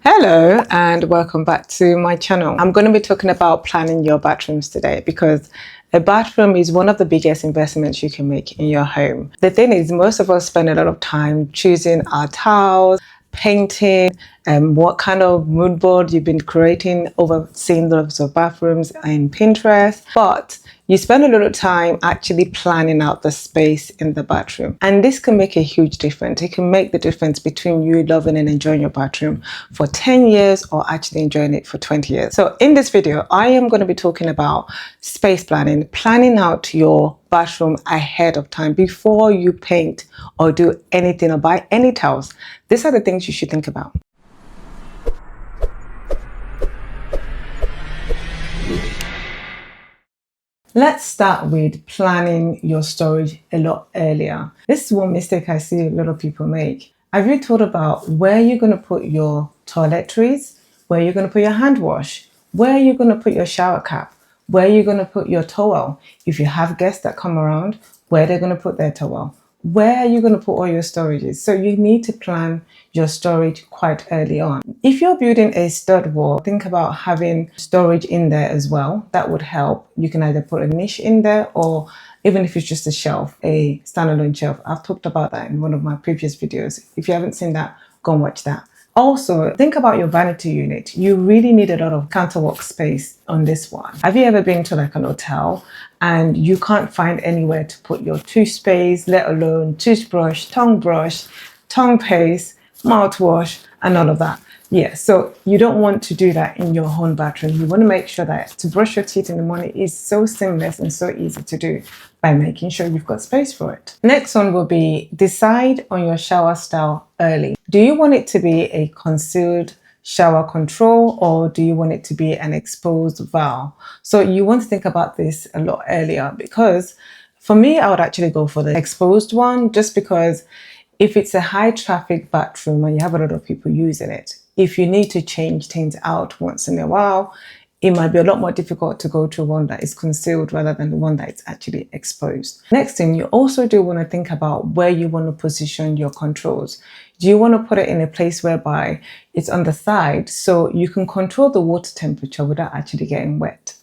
Hello and welcome back to my channel. I'm going to be talking about planning your bathrooms today because a bathroom is one of the biggest investments you can make in your home. The thing is, most of us spend a lot of time choosing our tiles, painting, and what kind of mood board you've been creating, overseeing lots of bathrooms in Pinterest, but you spend a lot of time actually planning out the space in the bathroom. And this can make a huge difference. It can make the difference between you loving and enjoying your bathroom for 10 years or actually enjoying it for 20 years. So in this video, I am going to be talking about space planning, planning out your bathroom ahead of time before you paint or do anything or buy any tiles. These are the things you should think about. Let's start with planning your storage a lot earlier. This is one mistake I see a lot of people make. Have you thought about where you're going to put your toiletries, where you're going to put your hand wash, where you're going to put your shower cap, where you're going to put your towel? If you have guests that come around, where they're going to put their towel, where are you going to put all your storages? So you need to plan your storage quite early on. If you're building a stud wall, think about having storage in there as well. That would help. You can either put a niche in there or even if it's just a shelf, a standalone shelf. I've talked about that in one of my previous videos. If you haven't seen that, go and watch that. Also, think about your vanity unit. You really need a lot of counterwork space on this one. Have you ever been to like an hotel and you can't find anywhere to put your toothpaste, let alone toothbrush, tongue paste, mouthwash, and all of that? Yeah, so you don't want to do that in your own bathroom. You want to make sure that to brush your teeth in the morning is so seamless and so easy to do by making sure you've got space for it. Next one will be decide on your shower style early. Do you want it to be a concealed shower control or do you want it to be an exposed valve? So you want to think about this a lot earlier because for me, I would actually go for the exposed one just because if it's a high traffic bathroom and you have a lot of people using it, if you need to change things out once in a while, it might be a lot more difficult to go to one that is concealed rather than the one that is actually exposed. Next thing, you also do want to think about where you want to position your controls. Do you want to put it in a place whereby it's on the side so you can control the water temperature without actually getting wet?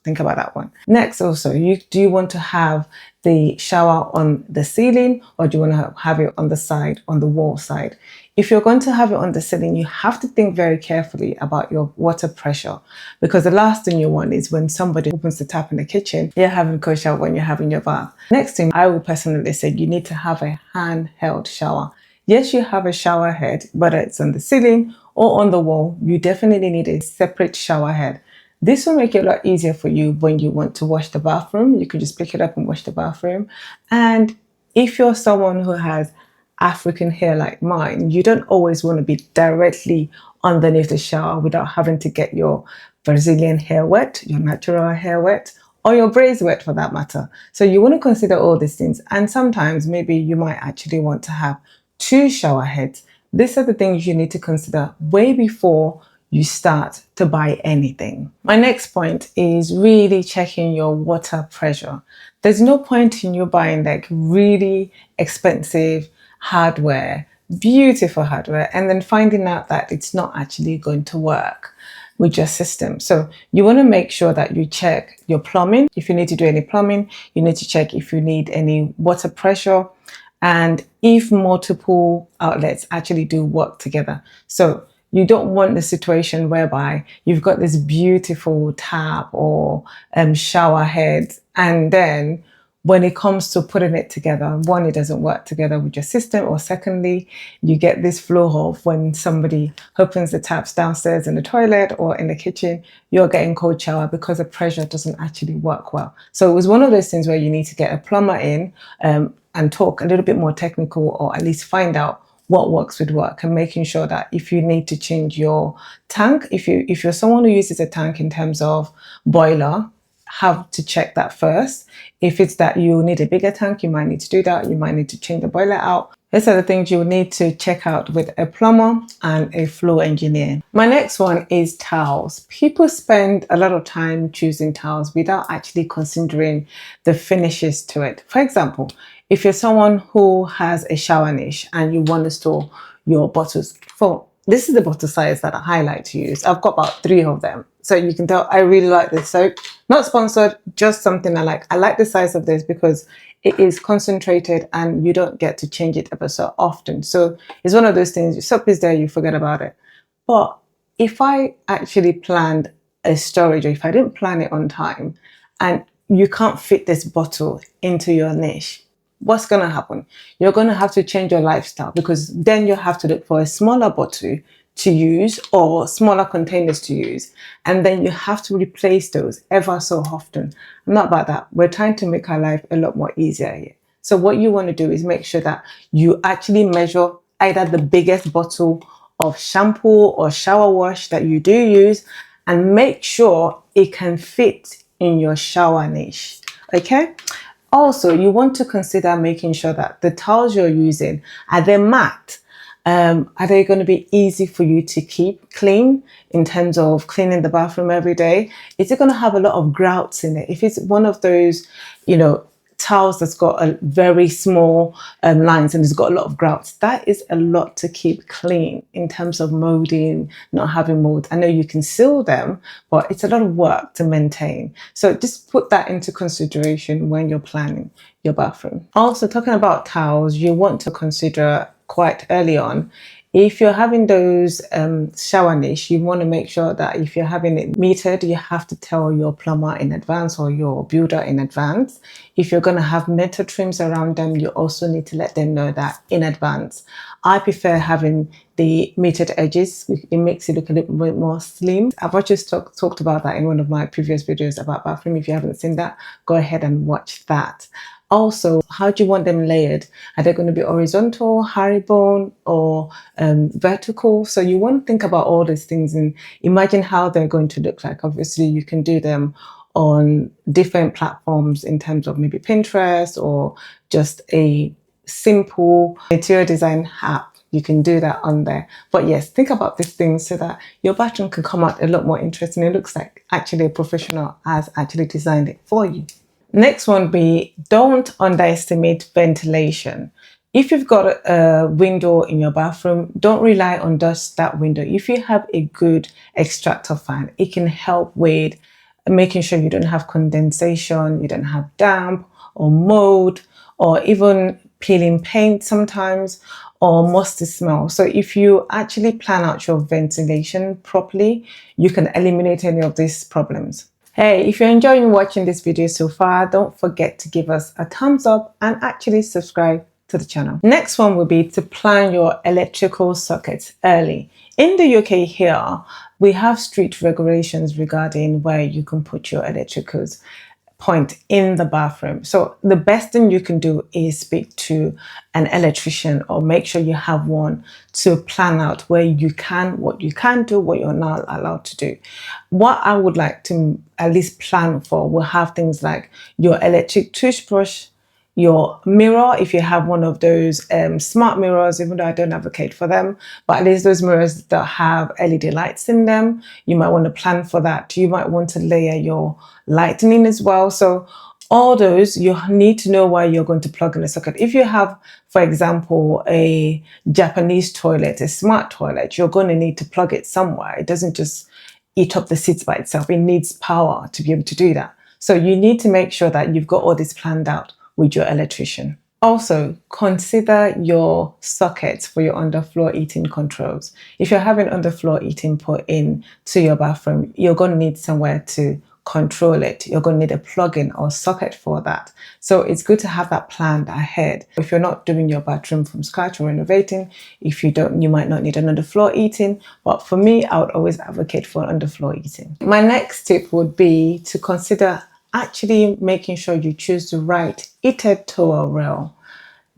Think about that one. Next, also, do you want to have the shower on the ceiling or do you want to have it on the side, on the wall side? If you're going to have it on the ceiling, you have to think very carefully about your water pressure because the last thing you want is when somebody opens the tap in the kitchen, you're having cold shower when you're having your bath. Next thing, I would personally say you need to have a handheld shower. Yes, you have a shower head, whether it's on the ceiling or on the wall, you definitely need a separate shower head. This will make it a lot easier for you when you want to wash the bathroom. You can just pick it up and wash the bathroom. And if you're someone who has African hair like mine, you don't always want to be directly underneath the shower without having to get your Brazilian hair wet, your natural hair wet, or your braids wet for that matter. So you want to consider all these things. And sometimes maybe you might actually want to have 2 shower heads. These are the things you need to consider way before you start to buy anything. My next point is really checking your water pressure. There's no point in you buying like really expensive hardware, beautiful hardware, and then finding out that it's not actually going to work with your system. So you want to make sure that you check your plumbing. If you need to do any plumbing, you need to check if you need any water pressure and if multiple outlets actually do work together. So you don't want the situation whereby you've got this beautiful tap or shower head and then when it comes to putting it together, one, it doesn't work together with your system, or secondly, you get this flow off when somebody opens the taps downstairs in the toilet or in the kitchen, you're getting cold shower because the pressure doesn't actually work well. So it was one of those things where you need to get a plumber in and talk a little bit more technical or at least find out what works with work and making sure that if you need to change your tank, if you're someone who uses a tank in terms of boiler, have to check that first. If it's that you need a bigger tank, you might need to do that. You might need to change the boiler out. These are the things you will need to check out with a plumber and a flow engineer. My next one is towels. People spend a lot of time choosing towels without actually considering the finishes to it. For example, if you're someone who has a shower niche and you want to store your bottles, for This is the bottle size that I like to use. I've got about 3 of them. So you can tell I really like this soap. Not sponsored, just something I like. I like the size of this because it is concentrated and you don't get to change it ever so often. So it's one of those things, your soap is there, you forget about it. But if I actually planned a storage, or if I didn't plan it on time and you can't fit this bottle into your niche, what's going to happen? You're going to have to change your lifestyle, because then you have to look for a smaller bottle to use or smaller containers to use. And then you have to replace those ever so often. I'm not about that. We're trying to make our life a lot more easier here. So what you want to do is make sure that you actually measure either the biggest bottle of shampoo or shower wash that you do use, and make sure it can fit in your shower niche. Okay. Also, you want to consider making sure that the towels you're using, are they matte? Are they going to be easy for you to keep clean in terms of cleaning the bathroom every day? Is it going to have a lot of grouts in it? If it's one of those, towels that's got a very small lines and it's got a lot of grouts, that is a lot to keep clean in terms of molding, not having mold. I know you can seal them, but it's a lot of work to maintain. So just put that into consideration when you're planning your bathroom. Also, talking about towels, you want to consider quite early on, if you're having those shower niche, you want to make sure that if you're having it metered, you have to tell your plumber in advance or your builder in advance. If you're going to have metal trims around them, you also need to let them know that in advance. I prefer having the metered edges. It makes it look a little bit more slim. I've actually talked about that in one of my previous videos about bathroom. If you haven't seen that, go ahead and watch that. Also, how do you want them layered? Are they going to be horizontal, herringbone, or vertical? So you want to think about all these things and imagine how they're going to look like. Obviously, you can do them on different platforms in terms of maybe Pinterest or just a simple interior design app. You can do that on there. But yes, think about these things so that your bathroom can come out a lot more interesting. It looks like actually a professional has actually designed it for you. Next one be, don't underestimate ventilation. If you've got a window in your bathroom, don't rely on just that window. If you have a good extractor fan, it can help with making sure you don't have condensation, you don't have damp or mold, or even peeling paint sometimes, or musty smell. So if you actually plan out your ventilation properly, you can eliminate any of these problems. Hey, if you're enjoying watching this video so far, don't forget to give us a thumbs up and actually subscribe to the channel. Next one will be to plan your electrical sockets early. In the UK here, we have strict regulations regarding where you can put your electricals point in the bathroom. So the best thing you can do is speak to an electrician or make sure you have one to plan out where you can, what you can do, what you're not allowed to do. What I would like to at least plan for will have things like your electric toothbrush, your mirror, if you have one of those smart mirrors, even though I don't advocate for them, but at least those mirrors that have LED lights in them, you might want to plan for that. You might want to layer your lighting as well. So all those, you need to know where you're going to plug in a socket. If you have, for example, a Japanese toilet, a smart toilet, you're going to need to plug it somewhere. It doesn't just eat up the seats by itself. It needs power to be able to do that. So you need to make sure that you've got all this planned out with your electrician. Also, consider your sockets for your underfloor heating controls. If you're having underfloor heating put in to your bathroom, you're going to need somewhere to control it. You're going to need a plug-in or socket for that. So it's good to have that planned ahead. If you're not doing your bathroom from scratch or renovating, if you don't, you might not need an underfloor heating. But for me, I would always advocate for underfloor heating. My next tip would be to consider actually making sure you choose the right heated towel rail.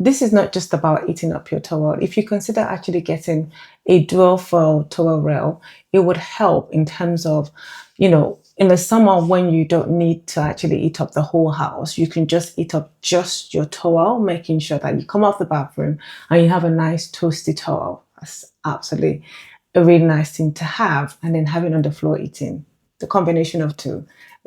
This is not just about heating up your towel. If you consider actually getting a dual foil towel rail, it would help in terms of, in the summer when you don't need to actually heat up the whole house, you can just heat up just your towel, making sure that you come off the bathroom and you have a nice toasty towel. That's absolutely a really nice thing to have. And then having underfloor heating, the combination of two,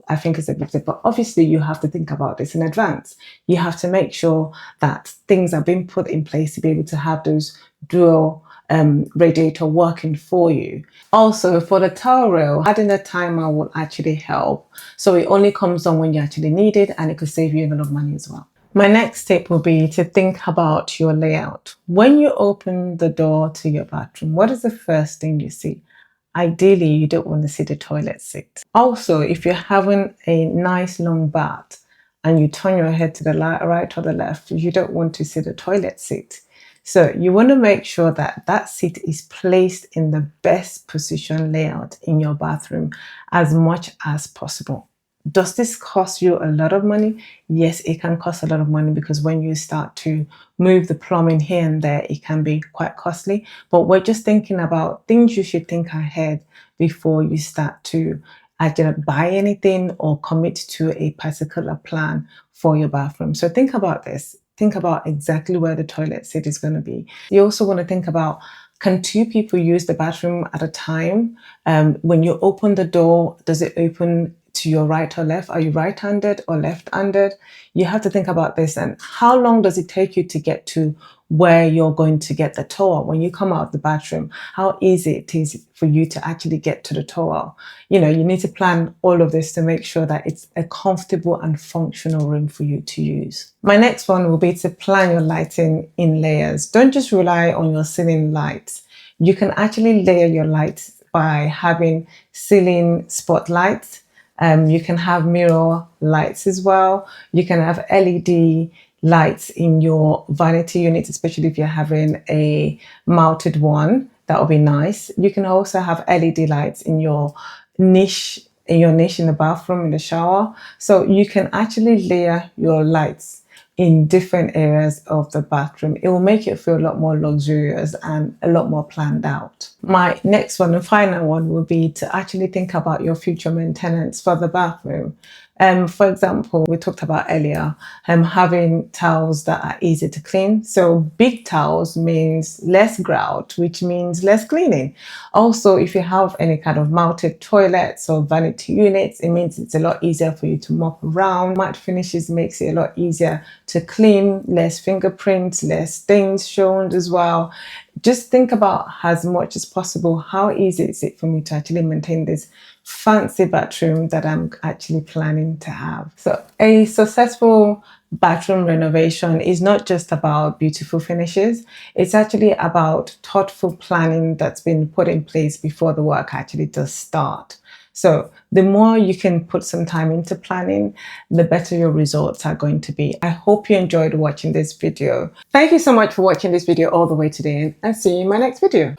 I think is a big tip. But obviously you have to think about this in advance. You have to make sure that things are being put in place to be able to have those dual radiator working for you. Also, for the towel rail, adding a timer will actually help. So it only comes on when you actually need it, and it could save you a lot of money as well. My next tip will be to think about your layout. When you open the door to your bathroom, what is the first thing you see? Ideally, you don't want to see the toilet seat. Also, if you're having a nice long bath and you turn your head to the right or the left, you don't want to see the toilet seat. So you want to make sure that that seat is placed in the best position layout in your bathroom as much as possible. Does this cost you a lot of money? Yes, it can cost a lot of money because when you start to move the plumbing here and there, it can be quite costly. But we're just thinking about things you should think ahead before you start to either buy anything or commit to a particular plan for your bathroom. So think about this. Think about exactly where the toilet seat is going to be. You also want to think about, can two people use the bathroom at a time? When you open the door, does it open to your right or left? Are you right-handed or left-handed? You have to think about this. And how long does it take you to get to where you're going to get the towel? When you come out of the bathroom, how easy it is for you to actually get to the towel? You need to plan all of this to make sure that it's a comfortable and functional room for you to use. My next one will be to plan your lighting in layers. Don't just rely on your ceiling lights. You can actually layer your lights by having ceiling spotlights. You can have mirror lights as well. You can have LED lights in your vanity unit, especially if you're having a mounted one. That would be nice. You can also have LED lights in your niche in the bathroom, in the shower. So you can actually layer your lights in different areas of the bathroom. It will make it feel a lot more luxurious and a lot more planned out. My next one and final one will be to actually think about your future maintenance for the bathroom. For example, we talked about earlier, having towels that are easy to clean. So big towels means less grout, which means less cleaning. Also, if you have any kind of mounted toilets or vanity units, it means it's a lot easier for you to mop around. Matte finishes makes it a lot easier to clean, less fingerprints, less stains shown as well. Just think about, as much as possible, how easy is it for me to actually maintain this fancy bathroom that I'm actually planning to have. So a successful bathroom renovation is not just about beautiful finishes. It's actually about thoughtful planning that's been put in place before the work actually does start. So the more you can put some time into planning, the better your results are going to be. I hope you enjoyed watching this video. Thank you so much for watching this video all the way to the end, and see you in my next video.